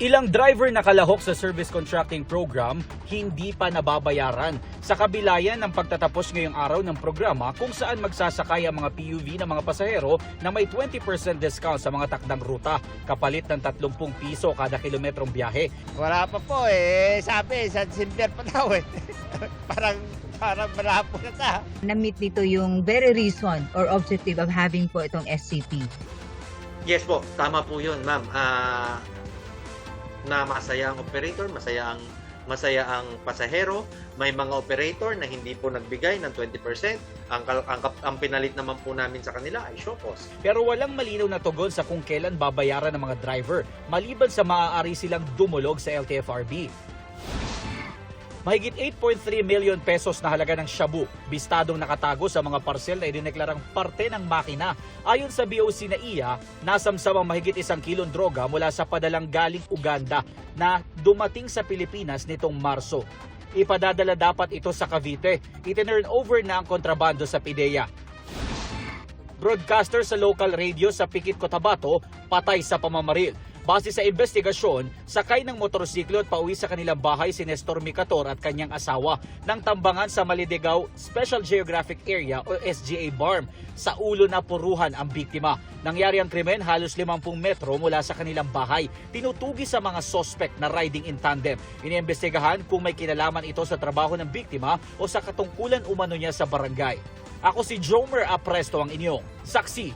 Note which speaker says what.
Speaker 1: Ilang driver na kalahok sa service contracting program hindi pa nababayaran. Sa kabila yan ng pagtatapos ngayong araw ng programa kung saan magsasakay ang mga PUV ng mga pasahero na may 20% discount sa mga takdang ruta kapalit ng 30 piso kada kilometrong biyahe.
Speaker 2: Wala pa po eh. Sabi, sa December pa daw eh. parang malabo na ta.
Speaker 3: Na-meet dito yung very reason or objective of having po itong SCP.
Speaker 4: Yes po, tama po yun, ma'am. Na masaya ang operator, masaya ang pasahero. May mga operator na hindi po nagbigay ng 20%. Ang pinalit naman po namin sa kanila ay show cause.
Speaker 1: Pero walang malinaw na tugon sa kung kailan babayaran ng mga driver maliban sa maaari silang dumulog sa LTFRB. Mahigit 8.3 million pesos na halaga ng shabu, bistadong nakatago sa mga parsel na idineklarang parte ng makina. Ayon sa BOC na iya, nasamsamang mahigit 1 kilong droga mula sa padalang galing Uganda na dumating sa Pilipinas nitong Marso. Ipadadala dapat ito sa Cavite. Itinurn over na ang kontrabando sa PIDEA. Broadcaster sa local radio sa Pikit, Cotabato, patay sa pamamaril. Base sa investigasyon, sakay ng motorsiklo at pauwi sa kanilang bahay si Nestor Micator at kanyang asawa nang tambangan sa Malidegaw Special Geographic Area o SGA Barm. Sa ulo na puruhan ang biktima. Nangyari ang krimen halos 50 metro mula sa kanilang bahay. Tinutugi sa mga suspect na riding in tandem. Iniimbestigahan kung may kinalaman ito sa trabaho ng biktima o sa katungkulan umano niya sa barangay. Ako si Jomer Apresto ang inyong saksi.